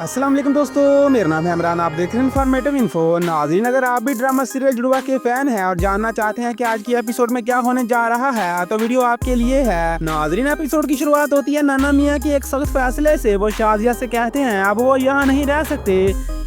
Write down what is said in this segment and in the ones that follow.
अस्सलाम वालेकुम दोस्तों, मेरा नाम है इमरान। आप देख रहे हैं इन्फॉर्मेटिव इन्फो। नाज़रीन, अगर आप भी ड्रामा सीरियल जुड़वा के फैन हैं और जानना चाहते हैं कि आज की एपिसोड में क्या होने जा रहा है तो वीडियो आपके लिए है। नाज़रीन, एपिसोड की शुरुआत होती है नाना मियाँ के एक सख्त फैसले से। वो शाजिया से कहते हैं अब वो यहाँ नहीं रह सकते।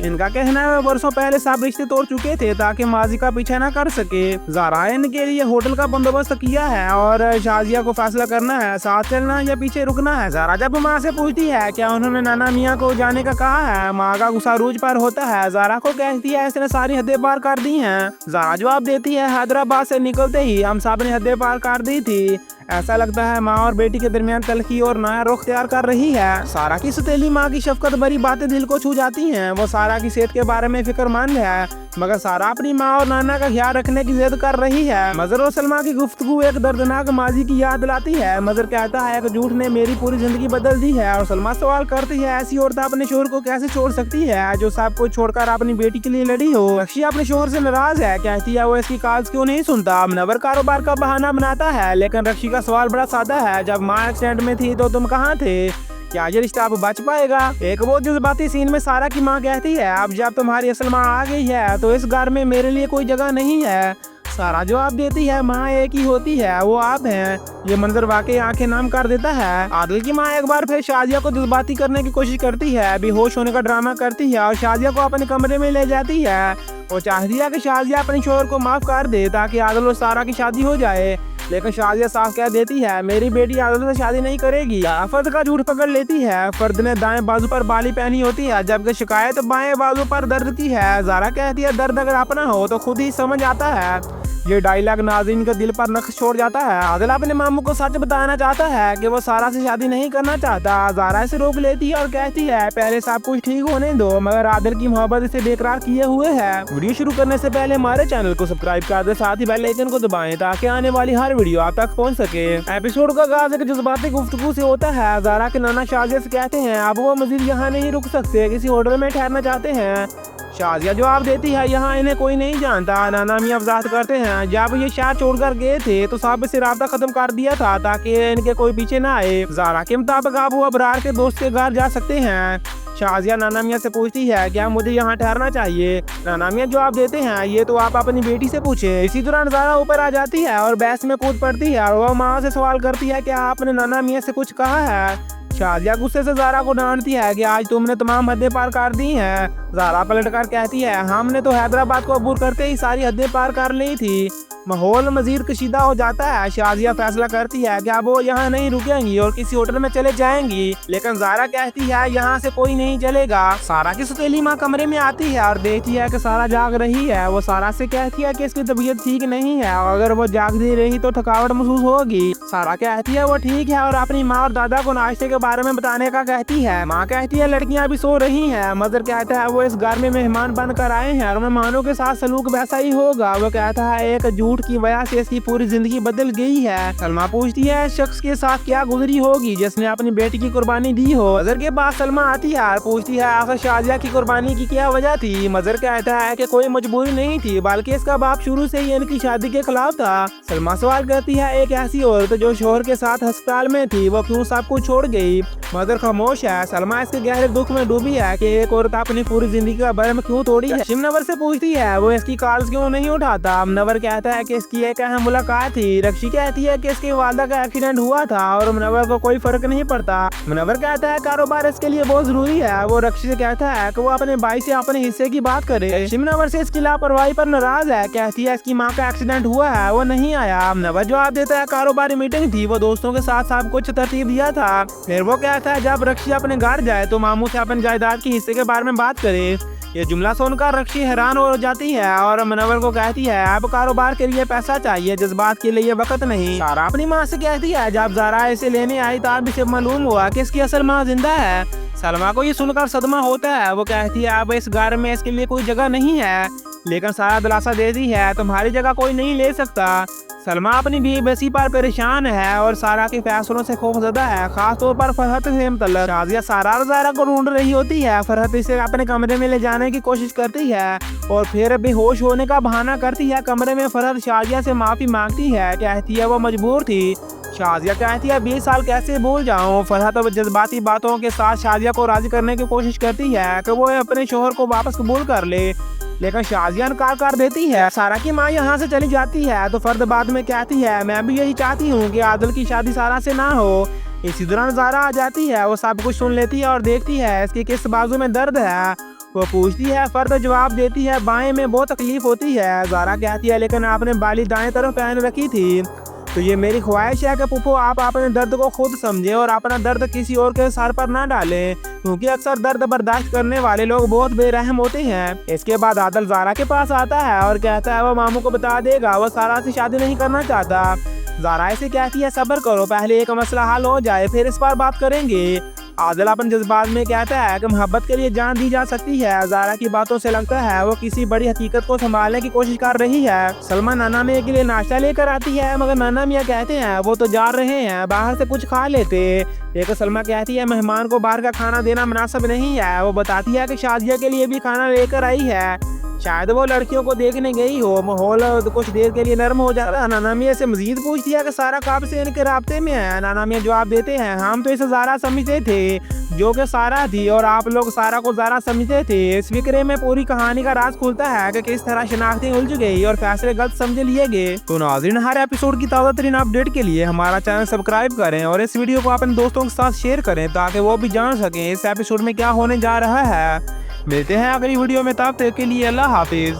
इनका कहना है वर्षों पहले सब रिश्ते तोड़ चुके थे ताकि माजी का पीछा न कर सके। ज़ारा इनके लिए होटल का बंदोबस्त किया है और शाजिया को फैसला करना है साथ चलना या पीछे रुकना है। ज़ारा जब माँ से पूछती है क्या उन्होंने नाना मियाँ को जाने का कहा है, माँ का गुस्सा रूज पर होता है। ज़ारा को कहती है इसने सारी हदें पार कर दी हैं। ज़ारा जवाब देती है हैदराबाद से निकलते ही हम सब ने हदें पार कर दी थी। ऐसा लगता है माँ और बेटी के दरमियान तलखी और नया रुख तैयार कर रही है। सारा की सौतेली माँ की शफकत भरी बातें दिल को छू जाती हैं। वो सारा की सेहत के बारे में फिक्रमंद है मगर सारा अपनी माँ और नाना का ख्याल रखने की जिद कर रही है। मजर और सलमा की गुफ्तगू एक दर्दनाक माजी की याद दिलाती है। मजर कहता है कि झूठ ने मेरी पूरी जिंदगी बदल दी है और सलमा सवाल करती है ऐसी औरत अपने शोहर को कैसे छोड़ सकती है जो सब कुछ छोड़कर अपनी बेटी के लिए लड़ी हो। रक्षी अपने शोहर से नाराज है, कहती है वो इसकी कॉल्स क्यों नहीं सुनता। मुनव्वर कारोबार का बहाना बनाता है लेकिन रक्षी का सवाल बड़ा सादा है, जब माँ एक्सीडेंट में थी तो तुम कहाँ थे, क्या ये रिश्ता अब बच पाएगा। एक वो जज्बाती सीन में सारा की माँ कहती है अब जब तुम्हारी असल माँ आ गई है तो इस घर में मेरे लिए कोई जगह नहीं है। सारा जवाब देती है माँ एक ही होती है, वो आप हैं। ये मंजर वाकई आंखें नाम कर देता है। आदिल की माँ एक बार फिर शाजिया को जज्बाती करने की कोशिश करती है, बेहोश होने का ड्रामा करती है और शाजिया को अपने कमरे में ले जाती है। वो चाहती है कि शाजिया अपने शोहर को माफ कर दे ताकि आदिल और सारा की शादी हो जाए, लेकिन शाजिया साफ कह देती है मेरी बेटी आदिल से शादी नहीं करेगी। फर्द का झूठ पकड़ लेती है। फर्द ने दाएं बाजू पर बाली पहनी होती है जबकि शिकायत बाएं बाजू पर दर्द की है। ज़ारा कहती है दर्द अगर अपना हो तो खुद ही समझ आता है। ये डायलॉग नाज़रीन के दिल पर नक्श छोड़ जाता है। आदिल अपने मामू को सच बताना चाहता है कि वो सारा से शादी नहीं करना चाहता। ज़ारा इसे रोक लेती है और कहती है पहले सब कुछ ठीक होने दो, मगर आदिल की मोहब्बत इसे बेकरार किए हुए है। वीडियो शुरू करने से पहले हमारे चैनल को सब्सक्राइब कर दे, साथ ही बेल आइकन को दबाएं ताकि आने वाली हर वीडियो आप तक पहुंच सके। एपिसोड का आगाज एक जज्बाती गुफ्तगू से होता है। ज़ारा के नाना शाजिया से कहते हैं अब वो मजीद यहाँ नहीं रुक सकते, किसी होटल में ठहरना चाहते हैं। शाजिया जवाब देती है यहाँ इन्हें कोई नहीं जानता। नाना मियाँ वजाहत करते हैं जब ये शहर छोड़कर गए थे तो साहब से राब्ता खत्म कर दिया था ताकि इनके कोई पीछे ना आए। ज़ारा के मुताबिक आप वो अबरार के दोस्त के घर जा सकते हैं। शाजिया नाना मियाँ से पूछती है क्या मुझे यहाँ ठहरना चाहिए। नाना मियाँ जवाब देते हैं ये तो आप अपनी बेटी से पूछे। इसी दौरान ज़ारा ऊपर आ जाती है और बहस में कूद पड़ती है और वह माँ से सवाल करती है क्या आपने नाना मियाँ से कुछ कहा है। शाजिया गुस्से से ज़ारा को डांटती है कि आज तुमने तमाम हदें पार कर दी हैं। ज़ारा पलटकर कहती है हमने तो हैदराबाद को अबूर करते ही सारी हदें पार कर ली थी। माहौल मजीद कशीदा हो जाता है। शाजिया फैसला करती है कि अब वो यहाँ नहीं रुकेंगी और किसी होटल में चले जाएंगी, लेकिन ज़ारा कहती है यहाँ से कोई नहीं चलेगा। सारा की सौतेली माँ कमरे में आती है और देखती है कि सारा जाग रही है। वो सारा से कहती है कि इसकी तबीयत ठीक नहीं है और अगर वो जागती रही तो थकावट महसूस होगी। सारा कहती है वो ठीक है और अपनी माँ और दादा को नाश्ते के बारे में बताने का कहती है। माँ कहती है लड़कियाँ अभी सो रही हैं। मदर कहता है वो इस घर में मेहमान बनकर आए हैं और मेहमानों के साथ सलूक वैसा ही होगा। वो कहता है एक झूठ की वजह से इसकी पूरी जिंदगी बदल गई है। सलमा पूछती है शख्स के साथ क्या गुजरी होगी जिसने अपनी बेटी की कुर्बानी दी हो। मजर के बाद सलमा आती है और पूछती है आखिर शाजिया की कुर्बानी की क्या वजह थी। मजर कहता है कि कोई मजबूरी नहीं थी बल्कि इसका बाप शुरू से ही इनकी शादी के खिलाफ था। सलमा सवाल करती है एक ऐसी औरत जो शोहर के साथ अस्पताल में थी वो क्यों सब कुछ छोड़ गई। मदर खामोश है। सलमा इसके गहरे दुख में डूबी है कि एक औरत अपनी पूरी जिंदगी का बरम क्यों तोड़ी है। मुनव्वर से पूछती है वो इसकी कॉल्स क्यों नहीं उठाता। मुनव्वर कहता है कि इसकी एक अहम मुलाकात थी। रक्षी कहती है कि इसकी वालदा का एक्सीडेंट हुआ था और मुनव्वर को कोई फर्क नहीं पड़ता। मुनव्वर कहता है कारोबार इसके लिए बहुत जरूरी है। वो रक्षी से कहता है कि वो अपने भाई से अपने हिस्से की बात करे। मुनव्वर से इसकी लापरवाही पर नाराज है। कहती है इसकी माँ का एक्सीडेंट हुआ है, वो नहीं आया। मुनव्वर जवाब देता है कारोबारी मीटिंग थी, वो दोस्तों के साथ सब कुछ तरतीब दिया था। फिर वो कहता है जब रक्षी अपने घर जाए तो मामू से अपने जायदाद के हिस्से के बारे में बात करे। ये जुमला सुनकर रक्षी हैरान हो जाती है और मुनव्वर को कहती है अब कारोबार के लिए पैसा चाहिए, जज्बात के लिए वक्त नहीं। सारा अपनी माँ से कहती है जब ज़ारा इसे लेने आई तो अब इसे मालूम हुआ कि इसकी असल माँ जिंदा है। सलमा को ये सुनकर सदमा होता है। वो कहती है अब इस घर में इसके लिए कोई जगह नहीं है, लेकिन सारा दिलासा देती है तुम्हारी जगह कोई नहीं ले सकता। सलमा अपनी बीवी बसी पर परेशान है और सारा के फैसलों से खौफजदा है, खास तौर पर फरहत से मुतल्लिक। शाजिया सारा और ज़ारा को ढूंढ रही होती है। फरहत इसे अपने कमरे में ले जाने की कोशिश करती है और फिर बेहोश होने का बहाना करती है। कमरे में फरहत शाजिया से माफ़ी मांगती है, कहती है वो मजबूर थी। शाजिया कहती है 20 साल कैसे भूल जाऊं। फरहत अब जज्बाती बातों के साथ शाजिया को राजी करने की कोशिश करती है कि वो अपने शोहर को वापस कबूल कर ले, लेकिन शाजिया इनकार कर देती है। सारा की माँ यहाँ से चली जाती है तो फर्द बाद में कहती है मैं भी यही चाहती हूँ कि आदिल की शादी सारा से ना हो। इसी दौरान ज़ारा आ जाती है, वो सब कुछ सुन लेती है और देखती है इसकी किस बाजू में दर्द है। वो पूछती है, फर्द जवाब देती है बाएं में बहुत तकलीफ होती है। ज़ारा कहती है लेकिन आपने बाली दाएं तरफ पहन रखी थी। तो ये मेरी ख्वाहिश है कि पुप्पो आप अपने दर्द को खुद समझें और अपना दर्द किसी और के सर पर ना डालें, क्योंकि अक्सर दर्द बर्दाश्त करने वाले लोग बहुत बेरहम होते हैं। इसके बाद आदिल ज़ारा के पास आता है और कहता है वो मामू को बता देगा वो सारा से शादी नहीं करना चाहता। ज़ारा ऐसे कहती है सब्र करो, पहले एक मसला हल हो जाए फिर इस पर बात करेंगे। आदिल अपन जज्बात में कहता है कि मोहब्बत के लिए जान दी जा सकती है। ज़ारा की बातों से लगता है वो किसी बड़ी हकीकत को संभालने की कोशिश कर रही है। सलमा नाना मियाँ के लिए नाश्ता लेकर आती है, मगर नाना मियाँ कहते हैं वो तो जा रहे हैं, बाहर से कुछ खा लेते। लेकिन सलमा कहती है मेहमान को बाहर का खाना देना मुनासिब नहीं है। वो बताती है कि शादिया के लिए भी खाना लेकर आई है, शायद वो लड़कियों को देखने गई हो। माहौल कुछ देर के लिए नरम हो जाता है। नाना मियाँ से मजीद पूछती है कि सारा कब से इनके राब्ते में है। नाना मियाँ जवाब देते हैं हम तो इसे ज़ारा समझते थे जो कि सारा थी और आप लोग सारा को ज़ारा समझते थे। इस फिक्रे में पूरी कहानी का राज खुलता है कि किस तरह शनाख्तें उलझ गई और फैसले गलत समझ लिए गए। तो नाज़रीन, हर एपिसोड की ताज़ा तरीन अपडेट के लिए हमारा चैनल सब्सक्राइब करें और इस वीडियो को अपने दोस्तों के साथ शेयर करें ताकि वो भी जान सकें इस एपिसोड में क्या होने जा रहा है। मिलते हैं अगली वीडियो में, तब तक के लिए अल्लाह हाफिज।